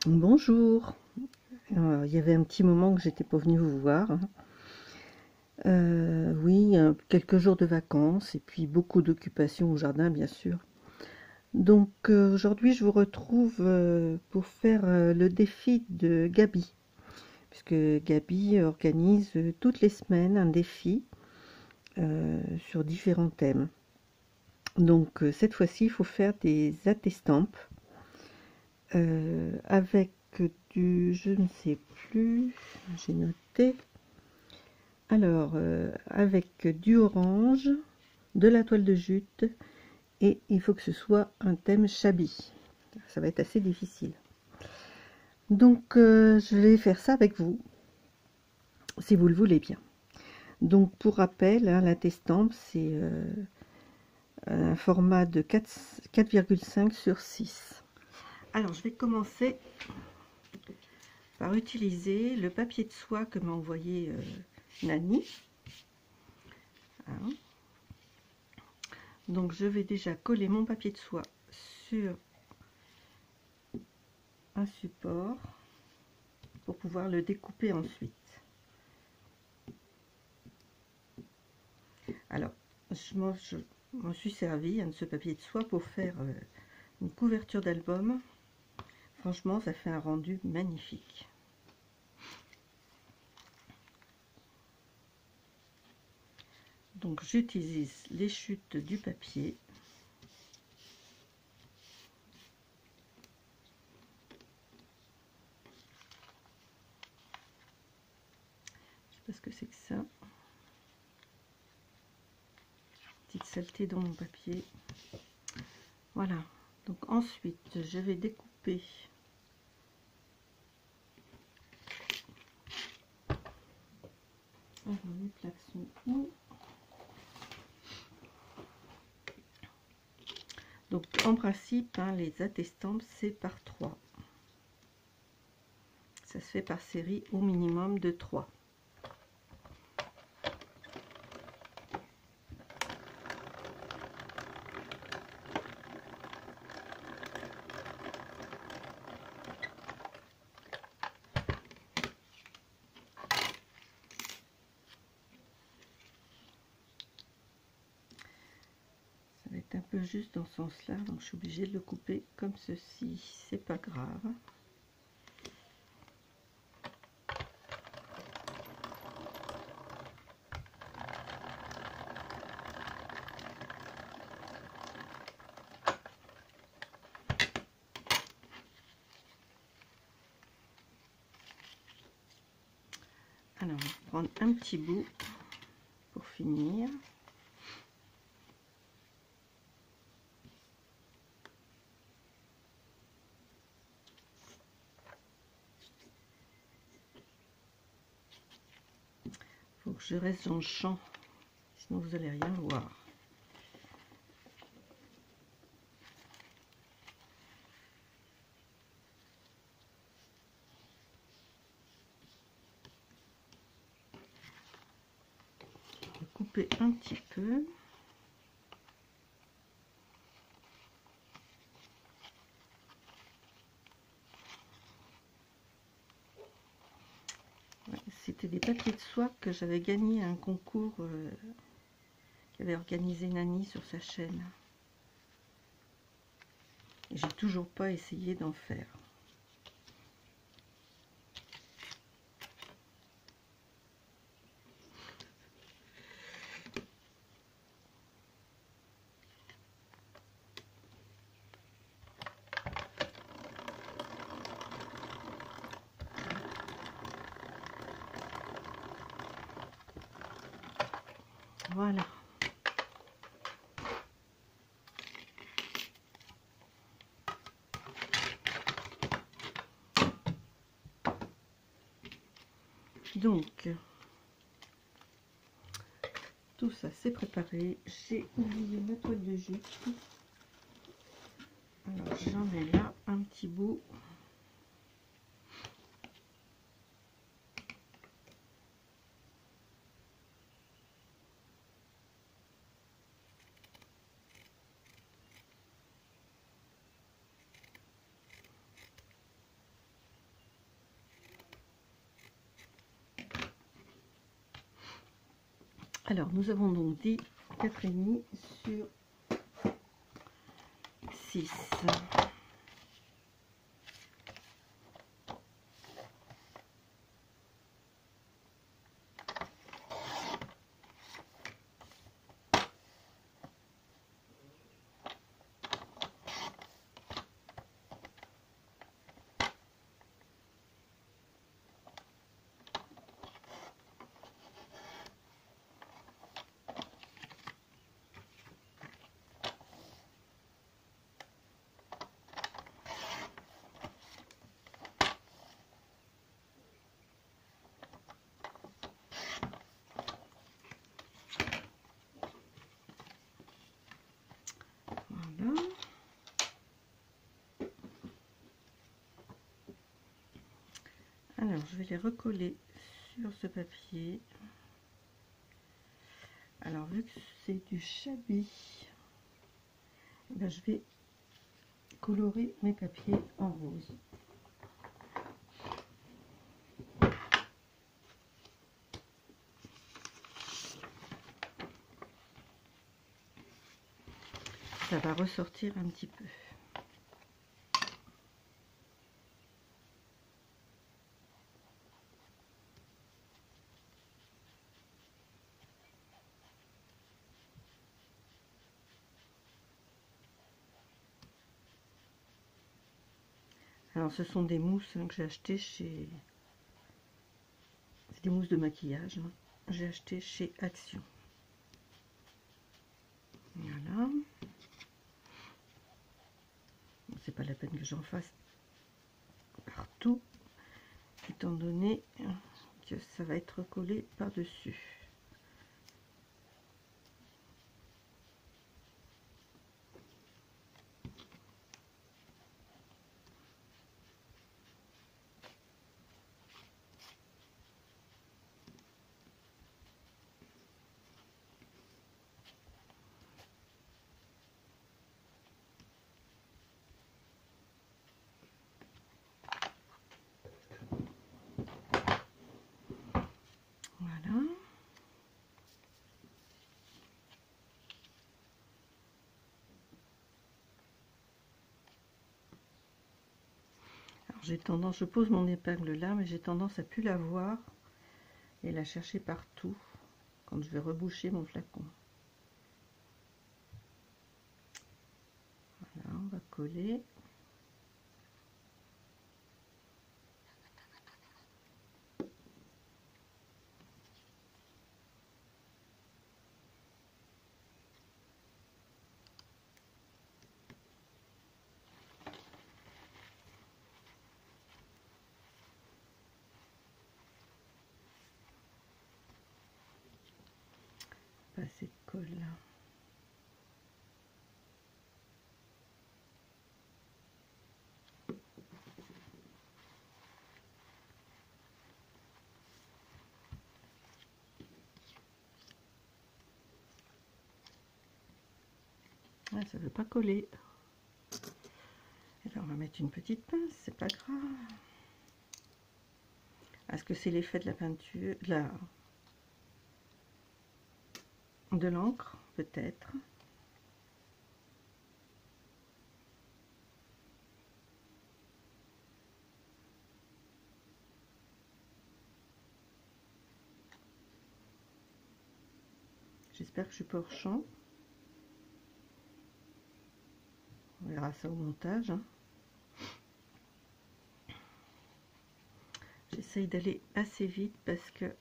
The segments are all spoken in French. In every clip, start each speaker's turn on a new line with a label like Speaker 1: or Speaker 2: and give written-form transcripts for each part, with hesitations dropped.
Speaker 1: Bonjour. Il y avait un petit moment que j'étais pas venue vous voir, hein. Oui, quelques jours de vacances et puis beaucoup d'occupations au jardin, bien sûr. Donc aujourd'hui, je vous retrouve pour faire le défi de Gabi, puisque Gabi organise toutes les semaines un défi sur différents thèmes. Donc cette fois-ci, il faut faire des attestampes avec je ne sais plus, j'ai noté. Alors, avec du orange, de la toile de jute, et il faut que ce soit un thème shabby. Ça va être assez difficile. Donc, je vais faire ça avec vous, si vous le voulez bien. Donc, pour rappel, hein, la testampe, c'est un format de 4,5 sur 6. Alors, je vais commencer par utiliser le papier de soie que m'a envoyé Nani. Hein. Donc, je vais déjà coller mon papier de soie sur un support pour pouvoir le découper ensuite. Alors, je m'en suis servi de ce papier de soie pour faire une couverture d'album. Franchement, ça fait un rendu magnifique. Donc, j'utilise les chutes du papier. Je sais pas ce que c'est que ça. Petite saleté dans mon papier. Voilà. Donc ensuite, je vais découper mes plaques sont où? Donc en principe, hein, les attestampes, c'est par 3. Ça se fait par série au minimum de 3. Ça va être un peu juste dans ce sens-là, donc je suis obligée de le couper comme ceci. C'est pas grave. Alors, on va prendre un petit bout pour finir. Il faut que je reste dans le champ, sinon vous n'allez rien voir. Je vais couper un petit peu. C'était des papiers de soie que j'avais gagné à un concours qu'avait organisé Nani sur sa chaîne. Et j'ai toujours pas essayé d'en faire. Voilà. Donc, tout ça c'est préparé. J'ai oublié ma toile de jute. Alors j'en ai là un petit bout. Alors, nous avons donc dit 4,5 sur 6. Voilà. Alors, je vais les recoller sur ce papier. Alors, vu que c'est du Shabby, ben, je vais colorer mes papiers en rose. Ça va ressortir un petit peu. Alors, ce sont des mousses que j'ai achetées chez... C'est des mousses de maquillage. J'ai acheté chez Action. Voilà. C'est pas la peine que j'en fasse partout, étant donné que ça va être collé par-dessus. Voilà. Alors j'ai tendance, je pose mon épingle là, mais j'ai tendance à plus la voir et la chercher partout quand je vais reboucher mon flacon. Voilà, on va coller. Pas assez de colle là. Ah, ça veut pas coller. Et là, on va mettre une petite pince, c'est pas grave. Est-ce que c'est l'effet de la peinture, de l'encre, peut-être? J'espère que je suis pas hors champ. On verra ça au montage. Hein. J'essaye d'aller assez vite parce que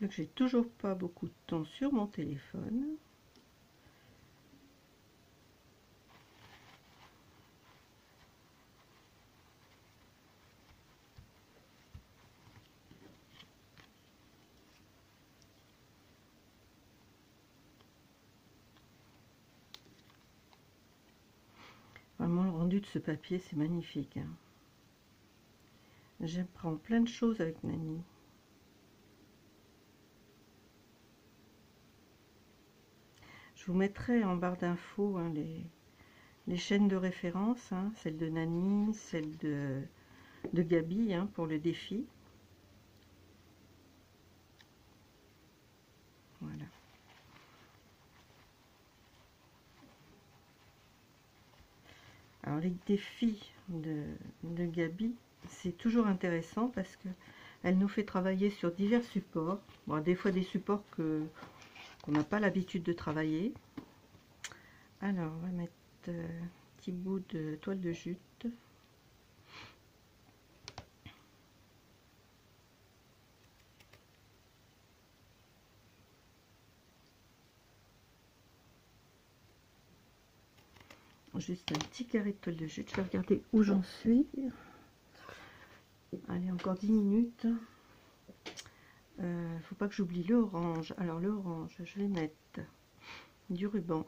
Speaker 1: vu que j'ai toujours pas beaucoup de temps sur mon téléphone. Vraiment, le rendu de ce papier, c'est magnifique. Hein. J'apprends plein de choses avec Nani. Je vous mettrai en barre d'infos hein, les chaînes de référence, hein, celle de Nani, celle de Gabi hein, pour le défi. Voilà. Alors les défis de Gaby, c'est toujours intéressant parce que elle nous fait travailler sur divers supports. Bon, des fois des supports qu'on n'a pas l'habitude de travailler. Alors on va mettre un petit bout de toile de jute. Juste un petit carré de toile de jute. Je vais regarder où j'en suis. Allez, encore 10 minutes. Faut pas que j'oublie l'orange. Alors l'orange, je vais mettre du ruban.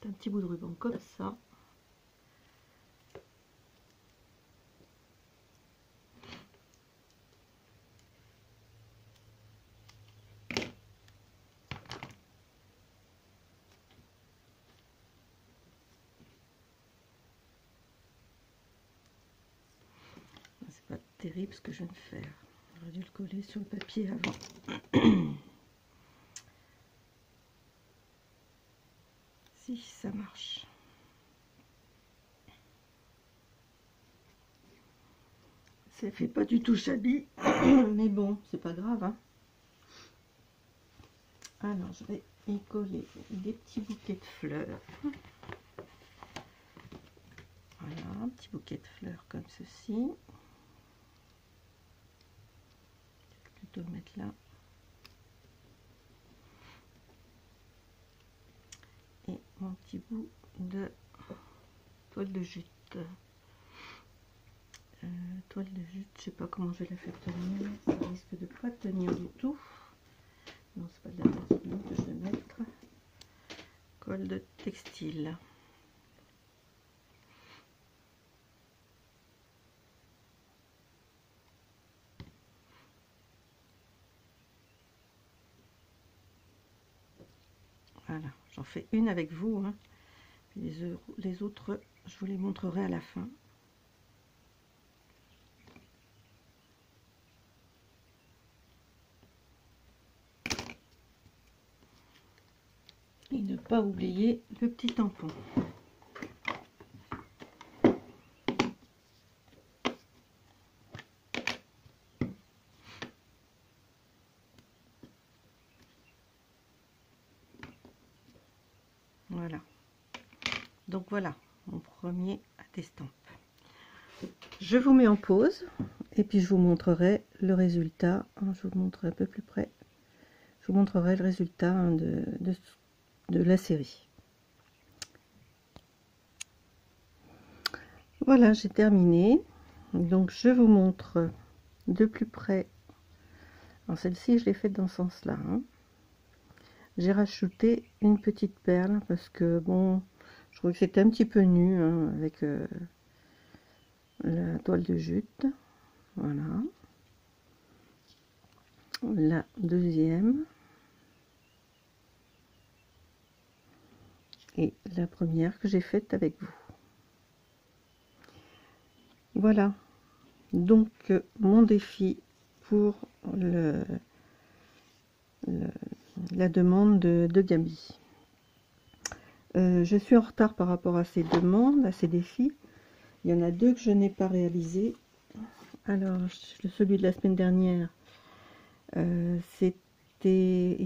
Speaker 1: Un petit bout de ruban comme ça. C'est pas terrible ce que je viens de faire. J'aurais dû le coller sur le papier avant. Si ça marche. Ça fait pas du tout shabby, mais bon, c'est pas grave. Hein. Alors, je vais y coller des petits bouquets de fleurs. Voilà, un petit bouquet de fleurs comme ceci. Je vais plutôt le mettre là. Et mon petit bout de toile de jute. Toile de jute, je sais pas comment je vais la faire tenir. Ça risque de pas tenir du tout. Non, c'est pas de la vaseline que je vais mettre. Colle de textile. Voilà, j'en fais une avec vous. Hein. Puis les autres, je vous les montrerai à la fin. Et ne pas oublier le petit tampon. Voilà. Donc voilà, mon premier attestampe. Je vous mets en pause et puis je vous montrerai le résultat. Je vous montre un peu plus près. Je vous montrerai le résultat de la série. Voilà, j'ai terminé. Donc je vous montre de plus près. Alors celle-ci, je l'ai faite dans ce sens-là. Hein. J'ai rajouté une petite perle parce que bon, je trouvais que c'était un petit peu nu hein, avec la toile de jute. Voilà. La deuxième. Et la première que j'ai faite avec vous. Voilà. Donc mon défi pour la demande de Gaby. Je suis en retard par rapport à ces demandes, à ces défis. Il y en a deux que je n'ai pas réalisés. Alors, celui de la semaine dernière, il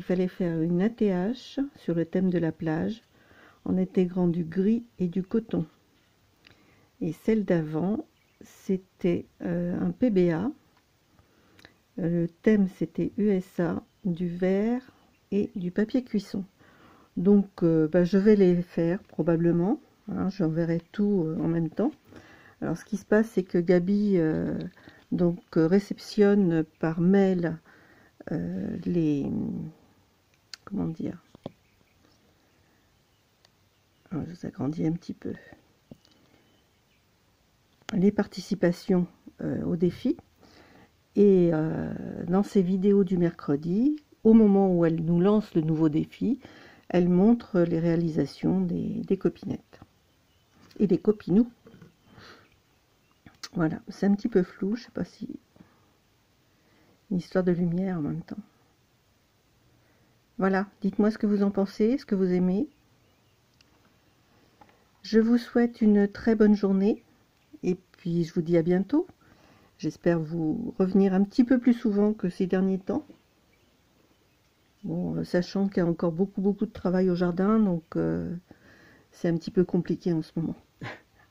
Speaker 1: fallait faire une ATH sur le thème de la plage en intégrant du gris et du coton. Et celle d'avant, c'était un PBA. Le thème, c'était USA, du verre et du papier cuisson. Donc, je vais les faire probablement. Hein, j'enverrai tout en même temps. Alors, ce qui se passe, c'est que Gaby réceptionne par mail les... Comment dire? Alors, je vous agrandis un petit peu. Les participations au défi. Et dans ces vidéos du mercredi, au moment où elle nous lance le nouveau défi, elle montre les réalisations des copinettes et des copinous. Voilà, c'est un petit peu flou, je sais pas si... Une histoire de lumière en même temps. Voilà, dites-moi ce que vous en pensez, ce que vous aimez. Je vous souhaite une très bonne journée et puis je vous dis à bientôt. J'espère vous revenir un petit peu plus souvent que ces derniers temps. Bon, sachant qu'il y a encore beaucoup de travail au jardin, donc c'est un petit peu compliqué en ce moment.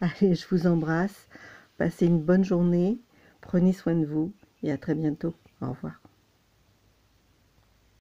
Speaker 1: Allez, je vous embrasse. Passez une bonne journée. Prenez soin de vous et à très bientôt. Au revoir.